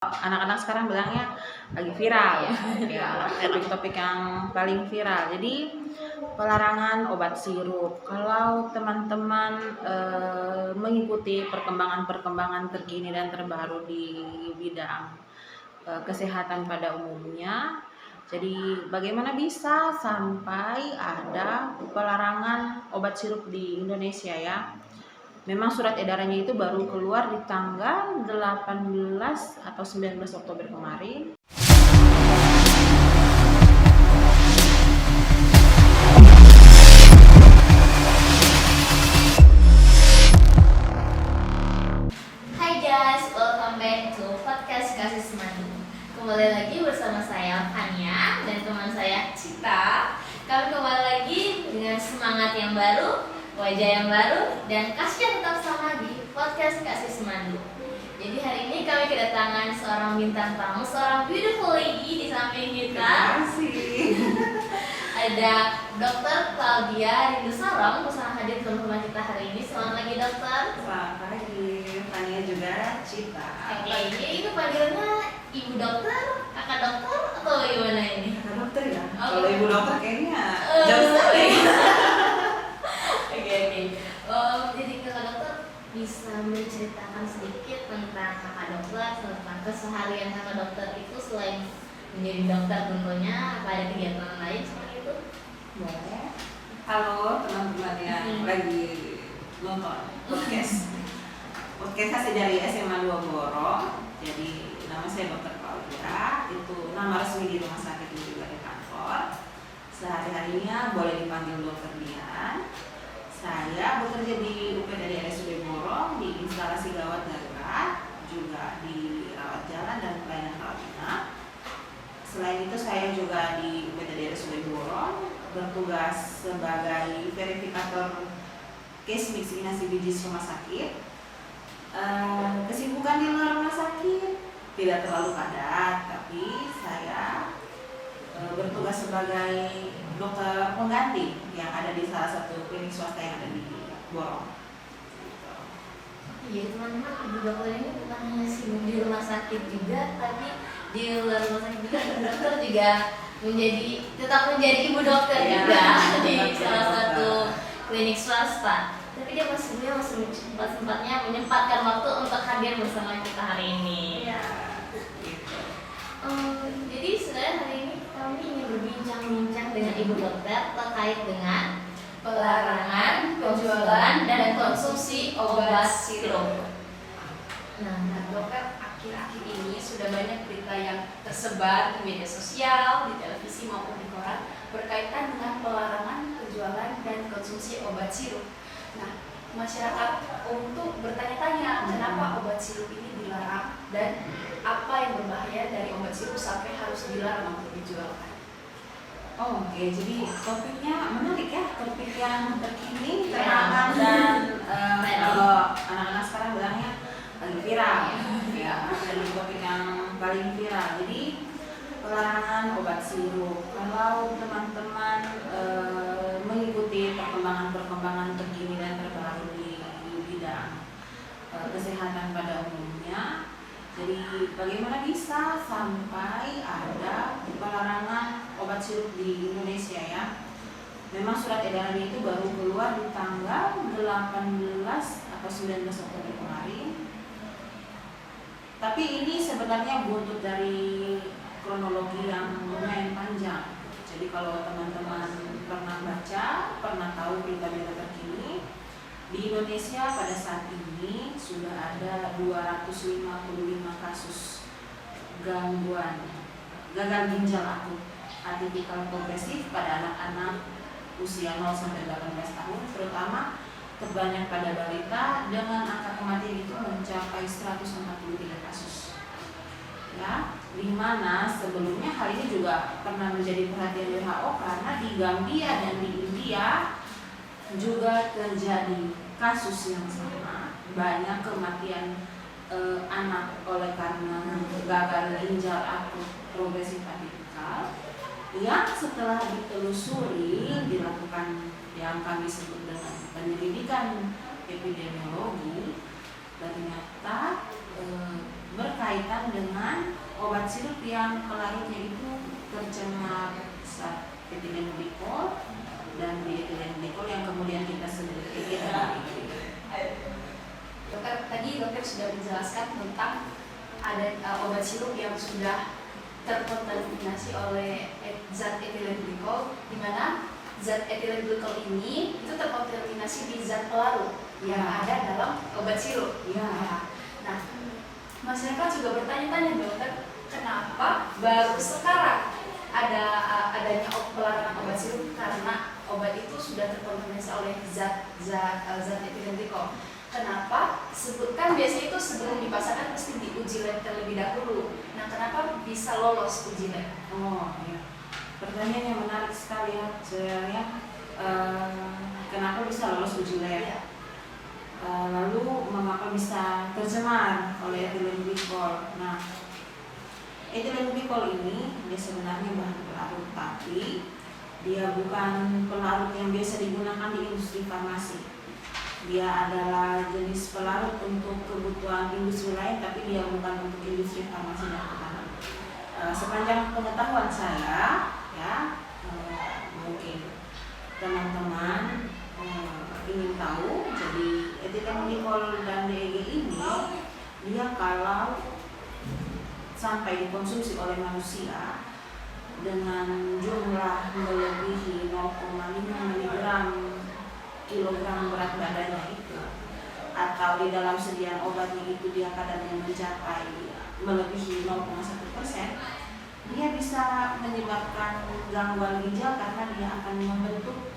Anak-anak sekarang bilangnya lagi viral ya, topik-topik yang paling viral. Jadi pelarangan obat sirup. Kalau teman-teman mengikuti perkembangan terkini dan terbaru di bidang kesehatan pada umumnya, jadi bagaimana bisa sampai ada pelarangan obat sirup di Indonesia ya? Memang surat edarannya itu baru keluar di tanggal 18 atau 19 Oktober kemarin. Hai guys, welcome back to podcast Kasih Semadu. Kembali lagi bersama saya Fania dan teman saya Cita. Kami kembali lagi dengan semangat yang baru, wajah yang baru, dan kasih yang tetap sama di podcast Kasih Semadu. Jadi hari ini kami kedatangan seorang bintang tamu, seorang beautiful lady di samping kita. Ada Dr. Claudia Rindu Sarong bersama hadir di rumah kita hari ini. Selamat pagi dokter. Selamat pagi, Fania juga Cita. Oke, jadi itu panggilannya ibu dokter, kakak dokter, atau gimana ini? Kakak dokter ya? Oh. Kalau ibu dokter kayaknya jauh sekali. Oke. Jadi kakak dokter bisa menceritakan sedikit tentang kakak dokter, tentang keseharian kakak dokter itu selain menjadi dokter tentunya, apa ada kegiatan lain seperti itu? Boleh. Halo teman-teman yang lagi nonton podcast. Podcastnya saya dari SMA 2 Borong. Jadi nama saya Dr. Claudia. Itu nama resmi di rumah sakit ini juga di kantor. Sehari-harinya boleh dipanggil Dokter Dian. Saya bekerja di UPD RSUD Borong di instalasi gawat darurat, juga di rawat jalan dan pelayanan rawat inap. Selain itu saya juga di UPD RSUD Borong bertugas sebagai verifikator case vaksinasi bijis rumah sakit. Kesibukan di luar rumah sakit tidak terlalu padat, tapi saya bertugas sebagai dokter pengganti yang ada di salah satu klinik swasta yang ada di Borong. Iya teman-teman, ibu dokter ini bukan hanya sibuk di rumah sakit juga, tapi di luar rumah sakit juga ibu dokter juga tetap menjadi ibu dokter Ya, juga di betul, salah betul. satu klinik swasta. Tapi dia masih sempatnya menyempatkan waktu untuk hadir bersama kita hari ini. Iya, gitu. Jadi sebenarnya hari ini kami ingin berbincang-bincang dengan ibu dokter terkait dengan pelarangan penjualan dan konsumsi obat sirup. Nah, dokter, akhir-akhir ini sudah banyak berita yang tersebar di media sosial, di televisi maupun di koran berkaitan dengan pelarangan penjualan dan konsumsi obat sirup. Nah, masyarakat untuk bertanya-tanya kenapa obat sirup ini dilarang dan apa yang berbahaya dari obat sirup sampai harus dilarang untuk dijualkan. Oke, jadi topiknya menarik ya, topik yang terkini, terhangat dan kalau anak-anak sekarang bilangnya lagi viral ya, jadi topik yang paling viral. Jadi pelarangan obat sirup. Kalau teman-teman mengikuti perkembangan terkini dan terbaru di bidang kesehatan pada umumnya, jadi bagaimana bisa sampai ada pelarangan obat sirup di Indonesia ya? Memang surat edarannya itu baru keluar di tanggal 18 atau 19 Oktober kemarin. Tapi ini sebenarnya buntut dari kronologi yang lumayan panjang. Jadi kalau teman-teman pernah baca, pernah tahu berita-berita terkini, di Indonesia pada saat ini sudah ada 255 kasus gangguan gagal ginjal akut atipikal progresif pada anak-anak usia 0 sampai 18 tahun, terutama terbanyak pada balita dengan angka kematian itu mencapai 143 kasus. Ya, di mana sebelumnya hal ini juga pernah menjadi perhatian WHO karena di Gambia dan di India juga terjadi kasus yang sama, banyak kematian anak oleh karena gagal ginjal akut progresif atipikal yang setelah ditelusuri dilakukan yang kami sebut dengan penyelidikan epidemiologi, ternyata berkaitan dengan obat sirup yang pelarutnya itu tercemar zat etilen glikol dan dietilen glikol yang kemudian kita sebut etilen. Dokter, tadi dokter sudah menjelaskan tentang ada obat sirup yang sudah terkontaminasi oleh zat etilen glikol, di mana zat etilen glikol ini itu terkontaminasi di zat pelarut yang ada dalam obat sirup. Ya. Nah, masyarakat juga bertanya-tanya, dokter, kenapa baru sekarang adanya pelarangan obat sirup karena obat itu sudah terkontaminasi oleh zat etilen glikol. Kenapa? Sebutkan biasanya itu sebelum dipasarkan mesti diuji lab terlebih dahulu. Nah, kenapa bisa lolos uji lab? Oh ya, pertanyaan yang menarik sekali ya. Kenapa bisa lolos uji lab? Ya. Lalu mengapa bisa tercemar oleh etilen glikol? Nah, etilen glikol ini dia sebenarnya bahan pelarut, tapi dia bukan pelarut yang biasa digunakan di industri farmasi. Dia adalah jenis pelarut untuk kebutuhan industri lain, tapi dia bukan untuk industri farmasi dan makanan. Sepanjang pengetahuan saya, ya mungkin teman-teman ingin tahu, jadi etilen glikol dan DEG ini dia kalau sampai dikonsumsi oleh manusia dengan jumlah melebihi 0,5 mg kilogram berat badannya itu, atau di dalam sediaan obatnya itu dia kadarnya mencapai melebihi 0,1%, dia bisa menyebabkan gangguan ginjal karena dia akan membentuk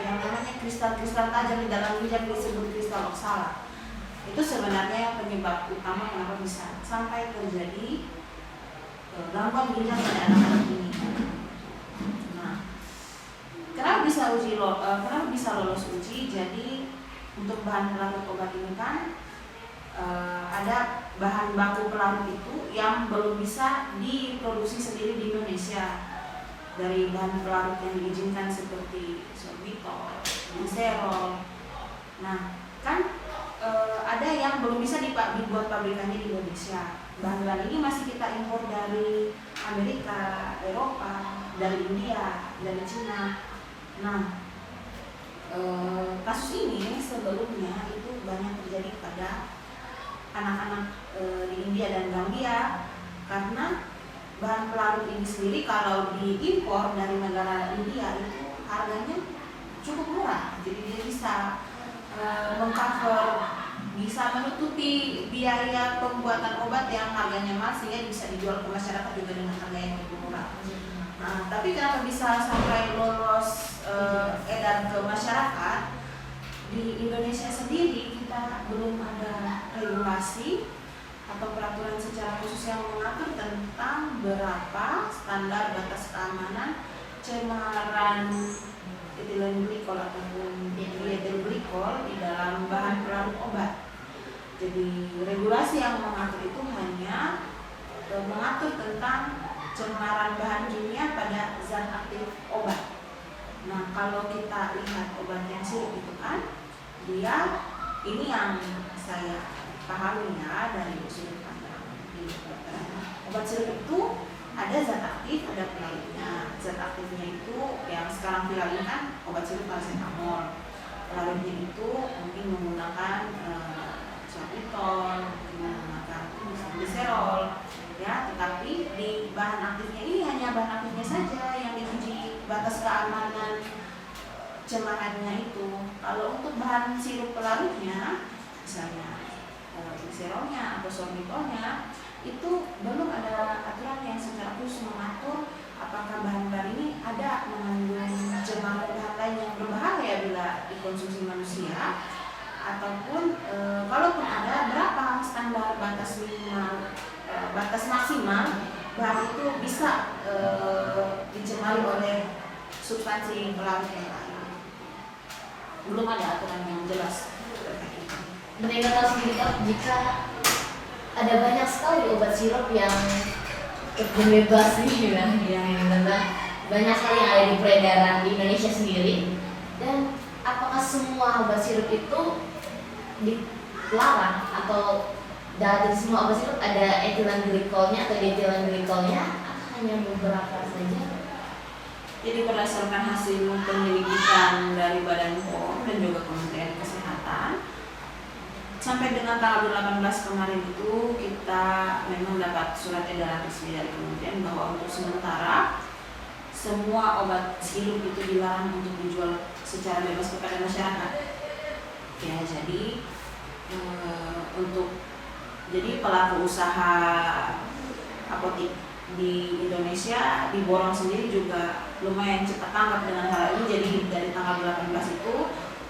yang namanya kristal-kristal tajam di dalam ginjal, disebut kristal oksala. Itu sebenarnya penyebab utama kenapa bisa sampai terjadi gangguan ginjal pada anak-anak ini. Nah, kenapa bisa lolos uji? Jadi untuk bahan pelarut obat ini kan ada bahan baku pelarut itu yang belum bisa diproduksi sendiri di Indonesia dari bahan pelarut yang diizinkan seperti sorbitol, glycerol. Nah, kan ada yang belum bisa dibuat pabrikannya di Indonesia. Bahan-bahan ini masih kita impor dari Amerika, Eropa, dari India, dari Cina. Nah, kasus ini sebelumnya itu banyak terjadi pada anak-anak di India dan Gambia karena bahan pelarut ini sendiri kalau diimpor dari negara India itu harganya cukup murah, jadi dia bisa mengcover, bisa menutupi biaya pembuatan obat yang harganya mahal sehingga bisa dijual ke masyarakat juga dengan harga yang lebih murah. Nah, tapi kenapa bisa sampai lolos edar ke masyarakat? Di Indonesia sendiri kita belum ada regulasi atau peraturan secara khusus yang mengatur tentang berapa standar batas keamanan cemaran etilen glikol ataupun dietil glikol di dalam bahan pelarut obat. Jadi regulasi yang mengatur itu hanya mengatur tentang cemaran bahan kimia pada zat aktif obat. Nah, kalau kita lihat obat yang sirup itu kan, dia ini yang saya pahami ya dari sudut pandang di kedokteran. Obat sirup itu ada zat aktif, ada pelarutnya. Zat aktifnya itu yang sekarang viral ini kan obat sirup paracetamol. Pelarutnya itu mungkin menggunakan sorbitol, menggunakan glycerol. Ya, tetapi di bahan aktifnya ini hanya bahan aktifnya saja yang diuji batas keamanan cemarannya itu. Kalau untuk bahan sirup pelarutnya, misalnya glycerolnya atau sorbitolnya, itu belum ada aturan yang secara khusus mengatur apakah bahan-bahan ini ada mengandung cemaran bahan lain yang berbahaya bila dikonsumsi manusia, ataupun kalaupun ada, berapa standar batas minimal, batas maksimal bahan itu bisa dicemari oleh substansi pelarut yang lain. Belum ada aturan yang jelas terkait itu. Mereka tahu sendiri kan jika ada banyak sekali obat sirup yang terjun bebas nih, yang banyak sekali yang ada di peredaran di Indonesia sendiri. Dan apakah semua obat sirup itu dilarang atau dari semua obat sirup ada etilen glikolnya atau dietilen glikolnya atau hanya beberapa saja? Jadi berdasarkan hasil penyelidikan dari Badan POM dan juga Kementerian Kesehatan, sampai dengan tanggal 18 kemarin itu kita memang dapat surat edaran resmi dari Kementerian bahwa untuk sementara semua obat sirup itu dilarang untuk dijual secara bebas kepada masyarakat. Ya, jadi pelaku usaha apotek di Indonesia diborong sendiri juga lumayan cepat tanggap dengan hal ini. Jadi dari tanggal 18 itu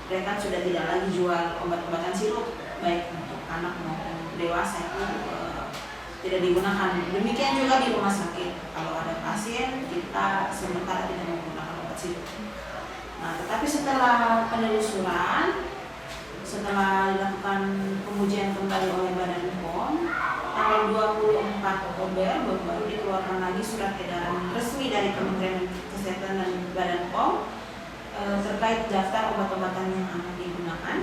mereka sudah tidak lagi jual obat-obatan sirup baik untuk anak maupun dewasa itu tidak digunakan. Demikian juga di rumah sakit, kalau ada pasien kita sementara tidak menggunakan obat sirup. Nah, tetapi setelah penelusuran, setelah dilakukan pengujian kembali oleh Badan POM, tanggal 24 Oktober baru dikeluarkan lagi surat edaran resmi dari Kementerian Kesehatan dan Badan POM terkait daftar obat-obatan yang akan digunakan,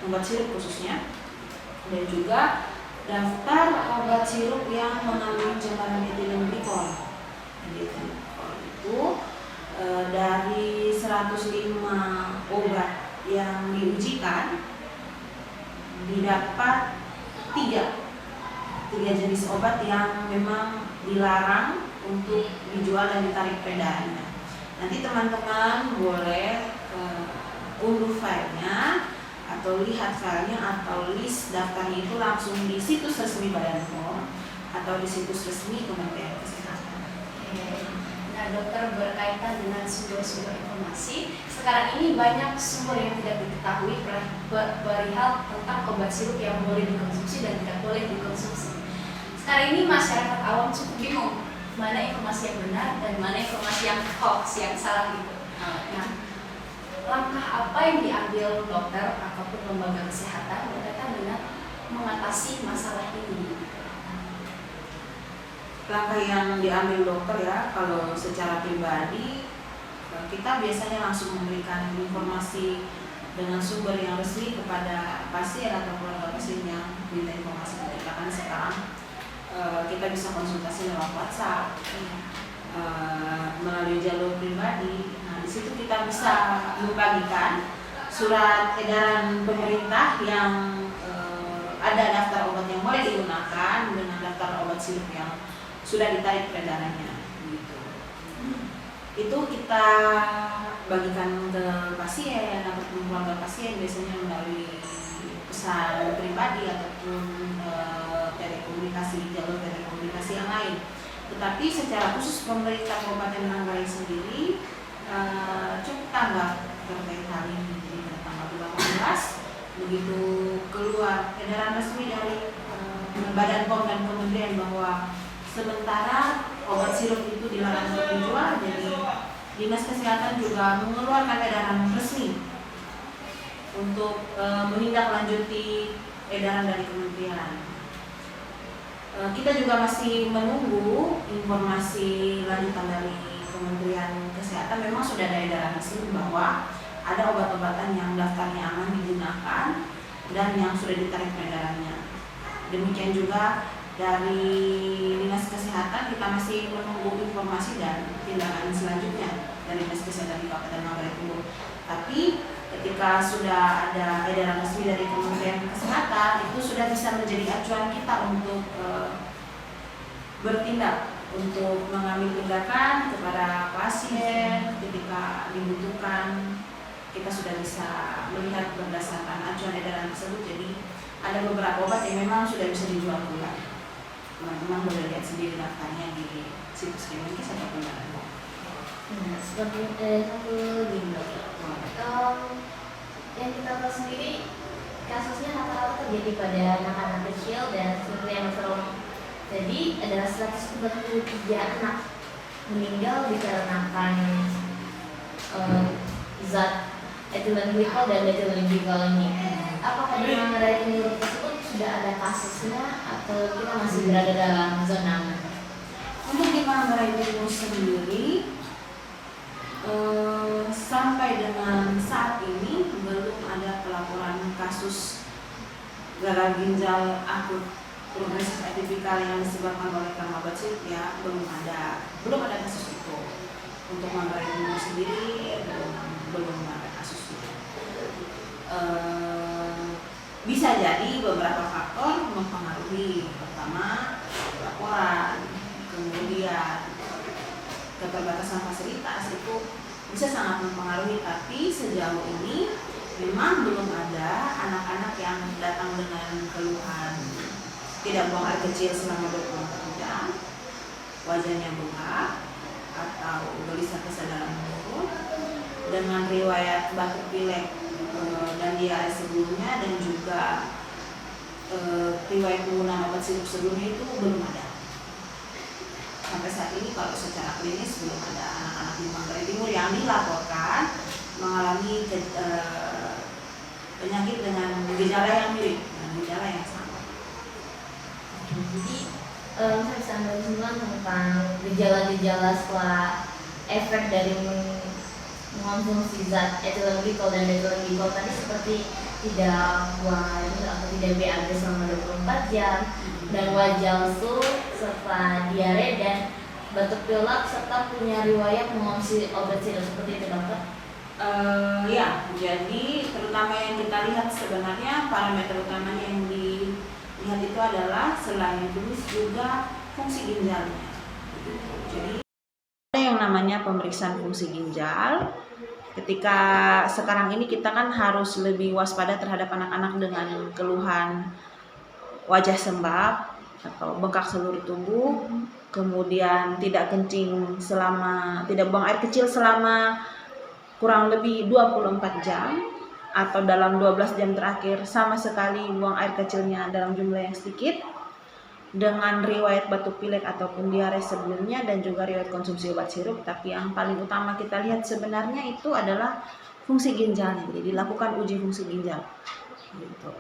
obat sirup khususnya, dan juga daftar obat sirup yang mengandung cemaran etilen glikol. Jadi itu dari 105 obat yang diujikan didapat tiga jenis obat yang memang dilarang untuk dijual dan ditarik peredarannya. Nanti teman-teman boleh unduh filenya atau lihat filenya atau list daftarnya itu langsung di situs resmi Badan POM atau di situs resmi Kementerian Kesehatan. Nah, dokter, berkaitan dengan sumber-sumber informasi, sekarang ini banyak sumber yang tidak diketahui perihal tentang obat sirup yang boleh dikonsumsi dan tidak boleh dikonsumsi. Sekarang ini masyarakat awam cukup bingung mana informasi yang benar dan mana informasi yang hoax, yang salah gitu. Nah, langkah apa yang diambil dokter ataupun lembaga kesehatan berkaitan dengan mengatasi masalah ini? Langkah yang diambil dokter ya, kalau secara pribadi kita biasanya langsung memberikan informasi dengan sumber yang resmi kepada pasien atau keluarga pasien yang minta informasi dari kita. Kan sekarang kita bisa konsultasi lewat WhatsApp, melalui jalur pribadi. Nah, di situ kita bisa membagikan surat edaran pemerintah yang ada daftar obat yang boleh digunakan dengan daftar obat sirup yang sudah ditarik peredarannya gitu. Itu kita bagikan ke pasien ataupun keluarga pasien biasanya melalui pesan pribadi ataupun jalur telekomunikasi yang lain. Tetapi secara khusus pemerintah Kabupaten Manggarai sendiri cukup tanggap terkait hal ini. Jadi pada tanggal 18 begitu keluar edaran resmi dari Badan POM dan Kementerian bahwa sementara obat sirup itu dilarang untuk dijual, jadi Dinas Kesehatan juga mengeluarkan edaran resmi untuk menindaklanjuti edaran dari kementerian. Kita juga masih menunggu informasi lanjutan dari Kementerian Kesehatan. Memang sudah ada edaran resmi bahwa ada obat-obatan yang daftarnya aman digunakan dan yang sudah ditarik peredarannya. Demikian juga dari Dinas Kesehatan kita masih menunggu informasi dan tindakan selanjutnya dari Dinas Kesehatan di Kabupaten Manggarai Timur. Tapi ketika sudah ada edaran resmi dari Kementerian Kesehatan, itu sudah bisa menjadi acuan kita untuk bertindak, untuk mengambil tindakan kepada pasien ketika dibutuhkan. Kita sudah bisa melihat berdasarkan acuan edaran tersebut. Jadi ada beberapa obat yang memang sudah bisa dijual kembali. Teman-teman boleh lihat sendiri daftarnya di situs Kemenkes ataupun Badan POM. Nah, seperti satu gini dokter. Yang kita tahu sendiri kasusnya rata-rata terjadi pada anak-anak kecil dan seperti yang dokter. Jadi ada 143 anak meninggal dikarenakan zat etilen glikol dan etilen glikol ini. Apakah di Manggarai Timur tersebut sudah ada kasusnya atau kita masih berada dalam zona aman? Untuk di Manggarai Timur sendiri sampai dengan saat ini belum ada pelaporan kasus gagal ginjal akut progresif atipikal yang disebabkan oleh karena obat sirup ya belum ada kasus itu. Untuk Manggarai Timur sendiri belum ada kasusnya. Bisa jadi beberapa faktor mempengaruhi. Pertama, laporan, kemudian keterbatasan fasilitas itu bisa sangat mempengaruhi, tapi sejauh ini memang belum ada anak-anak yang datang dengan keluhan tidak buang air kecil selama 24 jam, wajahnya bengkak atau gelisah kesadaran menurun, dengan riwayat batuk pilek dan diare sebelumnya, dan juga riwayat penggunaan obat sirup sebelumnya itu belum ada. Sampai saat ini kalau secara klinis belum ada anak-anak di Manggarai Timur yang dilaporkan mengalami penyakit dengan gejala yang mirip, dengan gejala yang sama. Jadi saya bisa ambil kesimpulan tentang gejala-gejala setelah efek dari mengonsumsi zat ethylene glycol dan ethylene glycol tadi seperti tidak buang air atau tidak BAB selama 24 jam dan wajah lesu serta diare dan batuk pilek serta punya riwayat mengonsumsi obat sirup seperti itu dokter. Ya, jadi terutama yang kita lihat sebenarnya parameter utamanya yang dilihat itu adalah selain jenis juga fungsi ginjalnya. Jadi ada yang namanya pemeriksaan fungsi ginjal. Ketika sekarang ini kita kan harus lebih waspada terhadap anak-anak dengan keluhan wajah sembab atau bengkak seluruh tubuh, kemudian tidak kencing tidak buang air kecil selama kurang lebih 24 jam atau dalam 12 jam terakhir sama sekali buang air kecilnya dalam jumlah yang sedikit, dengan riwayat batuk pilek ataupun diare sebelumnya dan juga riwayat konsumsi obat sirup. Tapi yang paling utama kita lihat sebenarnya itu adalah fungsi ginjalnya. Jadi dilakukan uji fungsi ginjal gitu.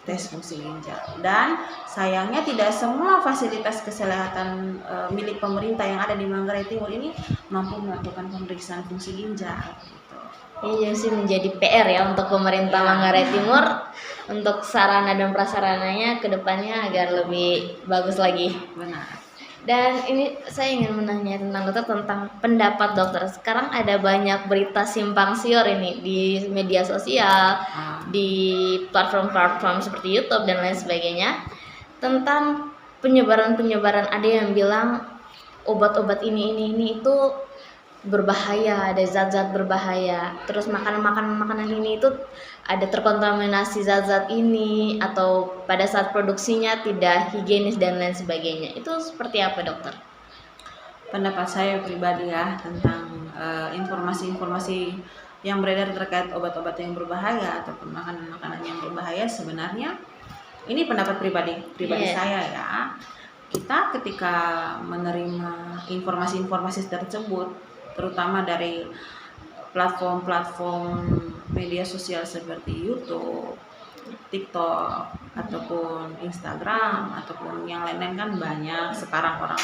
Tes fungsi ginjal, dan sayangnya tidak semua fasilitas kesehatan milik pemerintah yang ada di Manggarai Timur ini mampu melakukan pemeriksaan fungsi ginjal gitu. Ini sih menjadi PR ya untuk pemerintah Manggarai Timur untuk sarana dan prasarananya ke depannya agar lebih bagus lagi. Benar. Dan ini saya ingin menanya tentang dokter, tentang pendapat dokter. Sekarang ada banyak berita simpang siur ini di media sosial, di platform-platform seperti YouTube dan lain sebagainya, tentang penyebaran-penyebaran. Ada yang bilang obat-obat ini itu berbahaya, ada zat-zat berbahaya. Terus makanan ini itu ada terkontaminasi zat-zat ini, atau pada saat produksinya tidak higienis dan lain sebagainya. Itu seperti apa dokter? Pendapat saya pribadi ya tentang informasi-informasi yang beredar terkait obat-obat yang berbahaya ataupun makanan-makanan yang berbahaya, sebenarnya ini pendapat pribadi saya ya. Kita ketika menerima informasi-informasi tersebut, terutama dari platform-platform media sosial seperti YouTube, TikTok, ataupun Instagram, ataupun yang lain-lain, kan banyak sekarang orang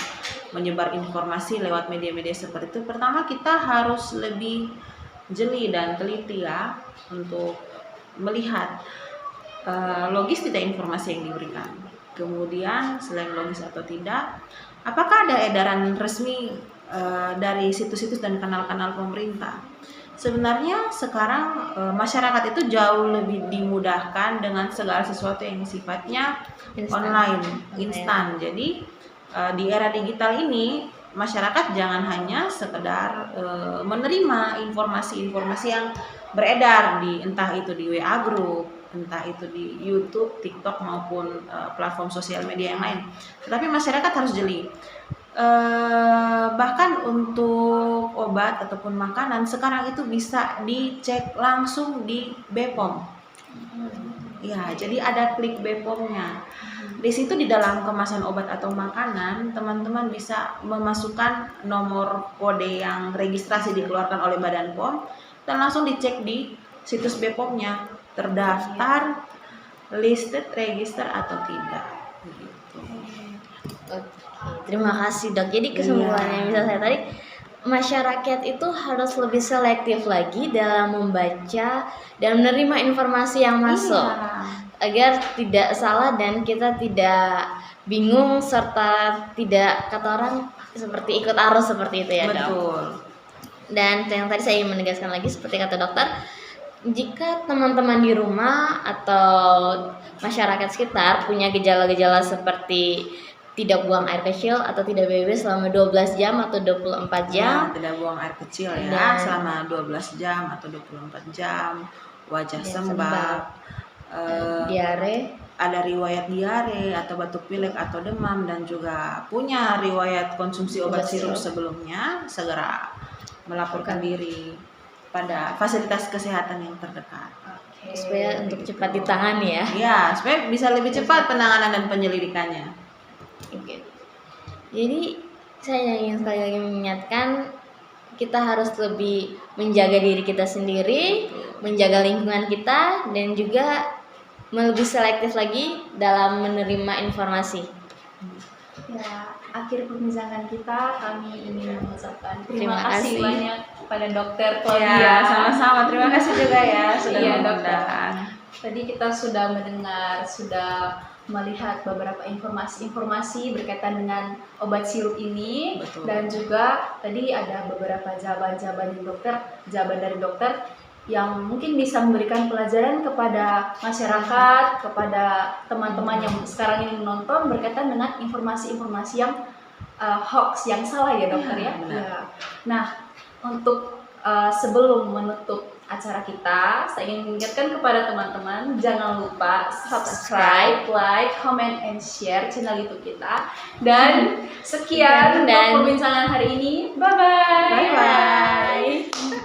menyebar informasi lewat media-media seperti itu. Pertama, kita harus lebih jeli dan teliti ya untuk melihat logis tidak informasi yang diberikan. Kemudian selain logis atau tidak, apakah ada edaran resmi dari situs-situs dan kanal-kanal pemerintah. Sebenarnya sekarang masyarakat itu jauh lebih dimudahkan dengan segala sesuatu yang sifatnya online, instan. Jadi di era digital ini masyarakat jangan hanya sekedar menerima informasi-informasi yang beredar di entah itu di WA group, entah itu di YouTube, TikTok maupun platform sosial media yang lain. Tetapi masyarakat harus jeli. Bahkan untuk obat ataupun makanan sekarang itu bisa dicek langsung di BPOM. Ya, jadi ada klik BPOM-nya. Di situ di dalam kemasan obat atau makanan, teman-teman bisa memasukkan nomor kode yang registrasi dikeluarkan oleh Badan POM dan langsung dicek di situs BPOM-nya, terdaftar, listed, register atau tidak. Gitu. Terima kasih dok. Jadi kesimpulannya yang bisa saya tarik, masyarakat itu harus lebih selektif lagi dalam membaca dan menerima informasi yang masuk agar tidak salah dan kita tidak bingung serta tidak kata orang seperti ikut arus seperti itu ya Dok. Betul. Dan yang tadi saya ingin menegaskan lagi seperti kata dokter, jika teman-teman di rumah atau masyarakat sekitar punya gejala-gejala seperti tidak buang air kecil atau tidak BAB selama 12 jam atau 24 jam, Tidak buang air kecil ya Dan- selama 12 jam atau 24 jam, wajah Dan sembab, diare, ada riwayat diare atau batuk pilek atau demam, dan juga punya riwayat konsumsi obat Obat sirup sirup. sebelumnya, segera melaporkan diri pada fasilitas kesehatan yang terdekat. Oke. supaya untuk cepat ditangani ya. Ya, supaya bisa lebih cepat penanganan dan penyelidikannya. Oke. Jadi saya ingin sekali lagi mengingatkan kita harus lebih menjaga diri kita sendiri, menjaga lingkungan kita, dan juga lebih selektif lagi dalam menerima informasi. Ya, akhir perbincangan kita kami ingin mengucapkan Terima terima kasih kasih. banyak kepada Dokter Ya, Claudia. sama-sama. Terima kasih juga ya sudah Iya, mengundang. Tadi kita sudah mendengar, sudah melihat beberapa informasi-informasi berkaitan dengan obat sirup ini. Betul. Dan juga tadi ada beberapa jawaban-jawaban dari dokter yang mungkin bisa memberikan pelajaran kepada masyarakat, kepada teman-teman yang sekarang ini menonton berkaitan dengan informasi-informasi yang hoax, yang salah ya dokter ya. Benar. Ya. Nah, untuk sebelum menutup acara kita, saya ingin mengingatkan kepada teman-teman jangan lupa subscribe, like, comment, and share channel YouTube kita. Dan sekian Dan- untuk perbincangan hari ini. Bye bye. Bye-bye.